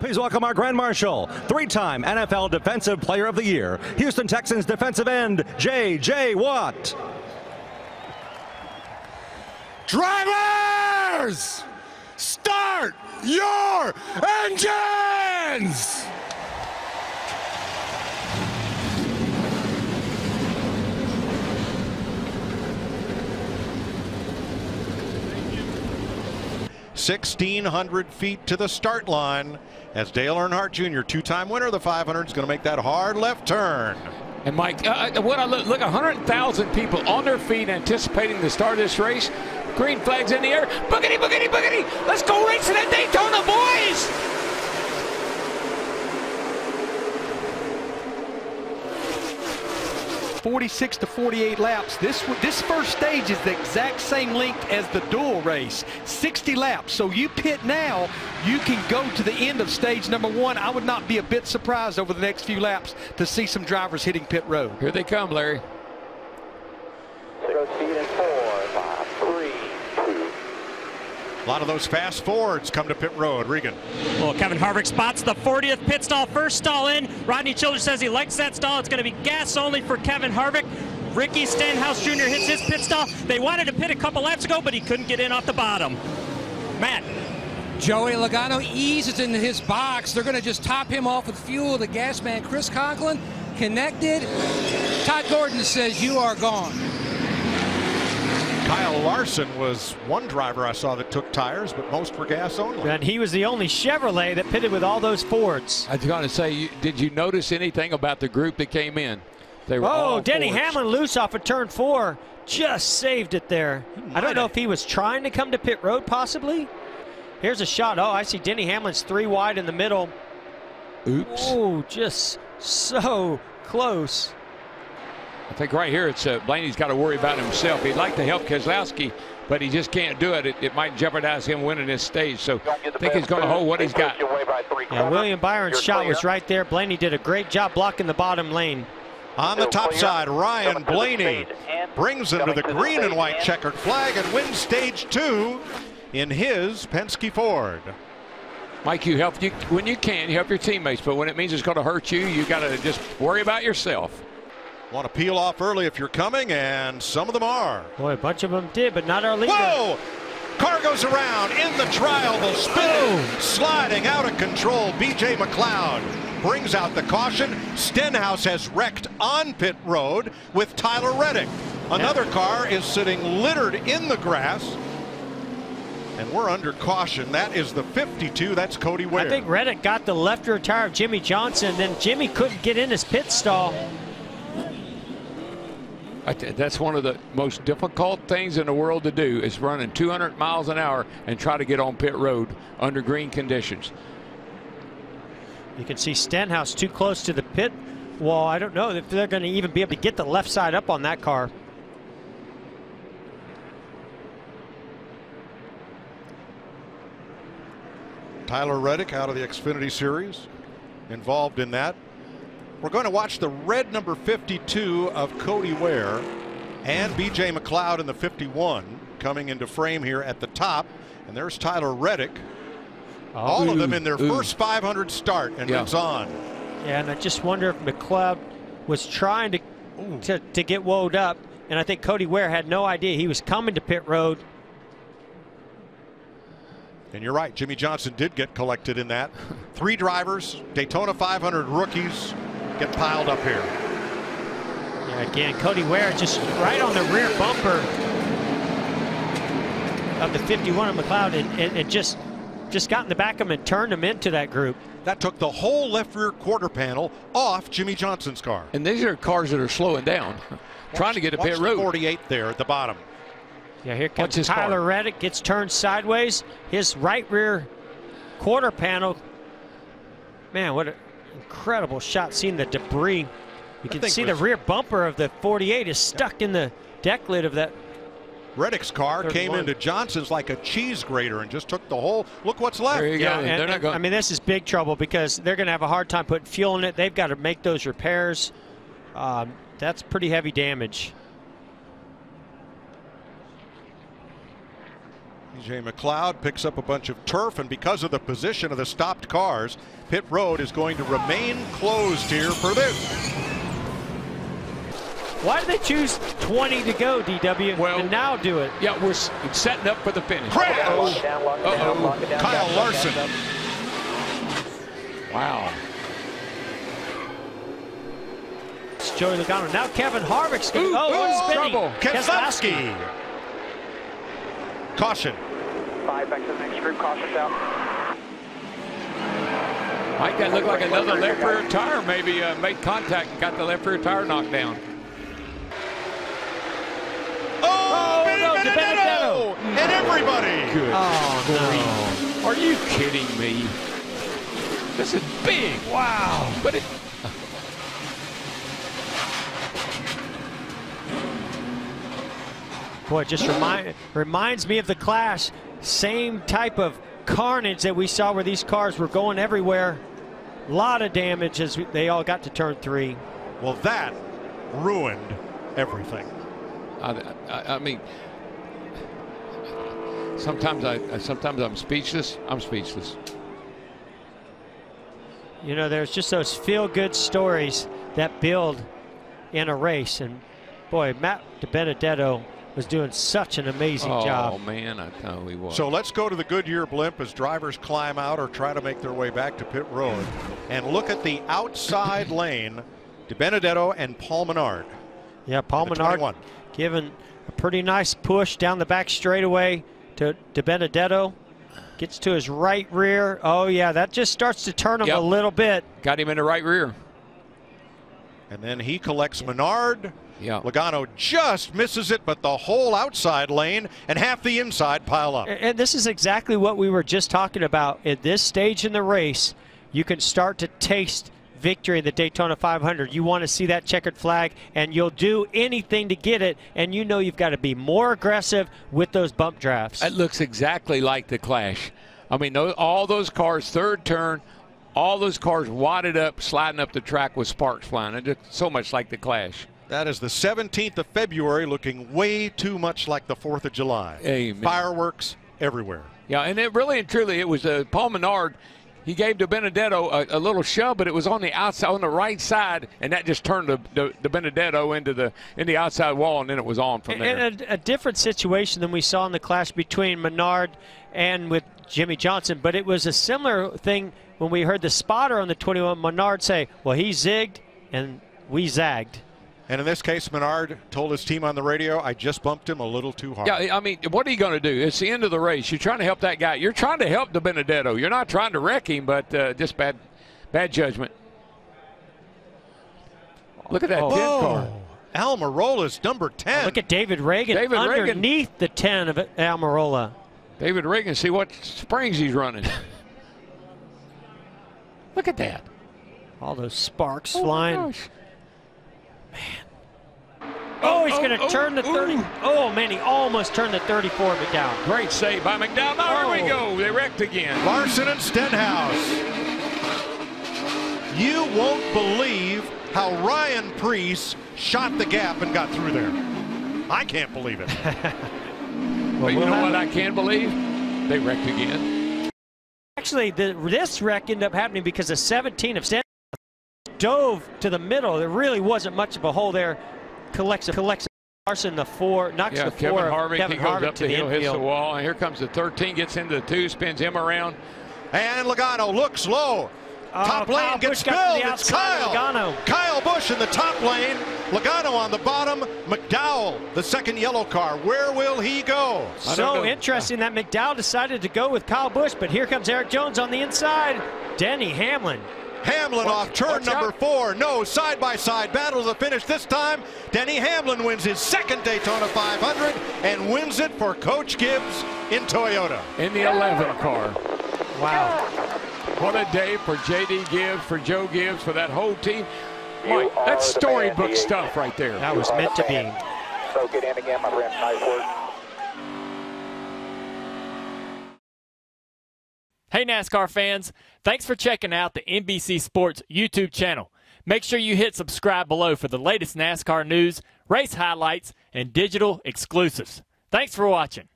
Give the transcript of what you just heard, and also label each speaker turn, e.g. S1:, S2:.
S1: Please welcome our Grand Marshal, three-time NFL Defensive Player of the Year, Houston Texans defensive end, J.J. Watt.
S2: Drivers, start your engines!
S3: $1,600 feet to the start line as Dale Earnhardt Jr., two-time winner of the 500, is going to make that hard left turn.
S4: And Mike, what I look 100,000 people on their feet anticipating the start of this race. Green flags in the air. Boogity, boogity, boogity. Let's go racing at Daytona, boys.
S5: 46 to 48 laps. This first stage is the exact same length as the dual race, 60 laps. So you pit now, you can go to the end of stage number one. I would not be a bit surprised over the next few laps to see some drivers hitting pit road.
S4: Here they come, Larry.
S6: Zero speed in 4, 5, 3, 2.
S3: A lot of those fast forwards come to pit road. Regan.
S7: Well, Kevin Harvick spots the 40th pit stall, first stall in. Rodney Childers says he likes that stall. It's going to be gas only for Kevin Harvick. Ricky Stenhouse Jr. hits his pit stall. They wanted to pit a couple laps ago, but he couldn't get in off the bottom. Matt.
S8: Joey Logano eases into his box. They're going to just top him off with fuel. The gas man, Chris Conklin, connected. Todd Gordon says, "You are gone."
S3: Kyle Larson was one driver I saw that took tires, but most were gas only.
S9: And he was the only Chevrolet that pitted with all those Fords.
S4: I was going to say, did you notice anything about the group that came in? They were all
S9: Denny
S4: Fords.
S9: Hamlin loose off of turn 4. Just saved it there. I don't know if he was trying to come to pit road, possibly. Here's a shot. Oh, I see Denny Hamlin's 3 wide in the middle.
S4: Oops.
S9: Oh, just so close.
S4: I think right here it's Blaney's got to worry about himself. He'd like to help Keselowski, but he just can't do it. It might jeopardize him winning this stage. So I think he's going to hold what he's got.
S9: Yeah, William Byron's shot was right there. Blaney did a great job blocking the bottom lane.
S3: On the top side, Ryan Blaney brings him to the green and white checkered flag and wins stage 2 in his Penske Ford.
S4: Mike, you help when you can. You help your teammates, but when it means it's going to hurt you, you got to just worry about yourself.
S3: Want to peel off early if you're coming, and some of them are.
S9: Boy, a bunch of them did, but not our leader.
S3: Whoa! Car goes around in the trial, the spin, sliding out of control. B.J. McLeod brings out the caution. Stenhouse has wrecked on pit road with Tyler Reddick. Another car is sitting littered in the grass, and we're under caution. That is the 52. That's Cody Ware.
S9: I think Reddick got the left rear tire of Jimmy Johnson, then Jimmy couldn't get in his pit stall.
S4: That's one of the most difficult things in the world to do, is running 200 miles an hour and try to get on pit road under green conditions.
S9: You can see Stenhouse too close to the pit wall. I don't know if they're going to even be able to get the left side up on that car.
S3: Tyler Reddick out of the Xfinity Series, involved in that. We're going to watch the red number 52 of Cody Ware and B.J. McLeod in the 51 coming into frame here at the top. And there's Tyler Reddick. All of them in their first 500 start, and it's on.
S9: Yeah, and I just wonder if McLeod was trying to get woed up, and I think Cody Ware had no idea he was coming to pit road.
S3: And you're right, Jimmy Johnson did get collected in that. 3 drivers, Daytona 500 rookies, get piled up here.
S9: Yeah, again, Cody Ware just right on the rear bumper of the 51 of McLeod, and it just got in the back of him and turned him into that group.
S3: That took the whole left rear quarter panel off Jimmy Johnson's car.
S4: And these are cars that are slowing down, trying to get a pit road.
S3: 48 there at the bottom.
S9: Yeah, here comes Tyler Reddick, gets turned sideways. His right rear quarter panel. Man, what an incredible shot, seeing the debris. You can see the rear bumper of the 48 is stuck in the deck lid of that.
S3: Reddick's car came into Johnson's like a cheese grater and just took the whole. Look what's left.
S4: There you go.
S9: They're not going. I mean, this is big trouble because they're going to have a hard time putting fuel in it. They've got to make those repairs. That's pretty heavy damage.
S3: BJ McLeod picks up a bunch of turf, and because of the position of the stopped cars, pit road is going to remain closed here for this.
S9: Why did they choose 20 to go, DW, and now do it?
S4: Yeah, we're setting up for the finish.
S3: Crash! Kyle Larson.
S4: Wow.
S9: It's Joey Logano. Now Kevin Harvick's going to
S4: trouble.
S3: Keselowski. Caution.
S6: 5 back to the next group. Caution down.
S4: Might that look like another left rear tire? Maybe made contact and got the left rear tire knocked down.
S3: Benedetto! And everybody!
S4: Good. Oh, no. Are you kidding me? This is big. Wow. But it...
S9: Boy, it just reminds me of the Clash. Same type of carnage that we saw where these cars were going everywhere. A lot of damage as they all got to turn 3.
S3: Well, that ruined everything.
S4: I mean, sometimes I'm speechless. I'm speechless.
S9: You know, there's just those feel-good stories that build in a race, and boy, Matt DiBenedetto was doing such an amazing job.
S4: Oh man, I know he was.
S3: So let's go to the Goodyear blimp as drivers climb out or try to make their way back to pit road, and look at the outside lane. DiBenedetto and Paul Menard.
S9: Yeah, Paul Menard giving a pretty nice push down the back straightaway to DiBenedetto. Gets to his right rear. Oh yeah, that just starts to turn him a little bit.
S4: Got him in the right rear.
S3: And then he collects Menard.
S4: Yeah.
S3: Logano just misses it, but the whole outside lane and half the inside pile up.
S9: And this is exactly what we were just talking about. At this stage in the race, you can start to taste victory in the Daytona 500. You want to see that checkered flag, and you'll do anything to get it, and you know you've got to be more aggressive with those bump drafts.
S4: It looks exactly like the Clash. I mean, all those cars, third turn, all those cars wadded up, sliding up the track with sparks flying. It looks so much like the Clash.
S3: That is the 17th of February, looking way too much like the 4th of July.
S4: Amen.
S3: Fireworks everywhere.
S4: Yeah, and it really and truly, it was Paul Menard. He gave DiBenedetto a little shove, but it was on the outside, on the right side, and that just turned DiBenedetto into the outside wall, and then it was on from there.
S9: And a different situation than we saw in the clash between Menard and with Jimmy Johnson, but it was a similar thing when we heard the spotter on the 21, Menard say, well, he zigged and we zagged.
S3: And in this case, Menard told his team on the radio, I just bumped him a little too hard.
S4: Yeah, I mean, what are you going to do? It's the end of the race. You're trying to help that guy. You're trying to help DiBenedetto. You're not trying to wreck him, but just bad judgment. Look at that 10 car.
S3: Almirola's number 10.
S9: Look at David Reagan underneath the 10 of Almirola.
S4: David Reagan, see what springs he's running. Look at that.
S9: All those sparks flying.
S4: My gosh.
S9: Man. Oh, he's going to turn the 30. Oh, man, he almost turned the 34 McDowell.
S4: Great save by McDowell. Now, here we go. They wrecked again.
S3: Larson and Stenhouse. You won't believe how Ryan Preece shot the gap and got through there. I can't believe it.
S4: But you know what I can believe? They wrecked again.
S9: Actually, this wreck ended up happening because the 17 of Stenhouse dove to the middle. There really wasn't much of a hole there. Collects Larson the 4, knocks the 4.
S4: Kevin Harvick, he goes up
S9: to
S4: the hill, hits the wall, and here comes the 13, gets into the 2, spins him around.
S3: And Logano looks low. Top lane gets filled. It's Kyle. Kyle Busch in the top lane. Logano on the bottom. McDowell, the second yellow car. Where will he go?
S9: So interesting that McDowell decided to go with Kyle Busch, but here comes Eric Jones on the inside. Denny Hamlin.
S3: Hamlin off turn number 4. No, side-by-side battle to the finish this time. Denny Hamlin wins his second Daytona 500 and wins it for Coach Gibbs in Toyota.
S4: In the 11 car.
S9: Wow.
S4: What a day for J.D. Gibbs, for Joe Gibbs, for that whole team. Mike, that's storybook stuff right there.
S9: That was meant to be.
S6: So get in again, my friend. Nice work.
S10: Hey NASCAR fans, thanks for checking out the NBC Sports YouTube channel. Make sure you hit subscribe below for the latest NASCAR news, race highlights, and digital exclusives. Thanks for watching.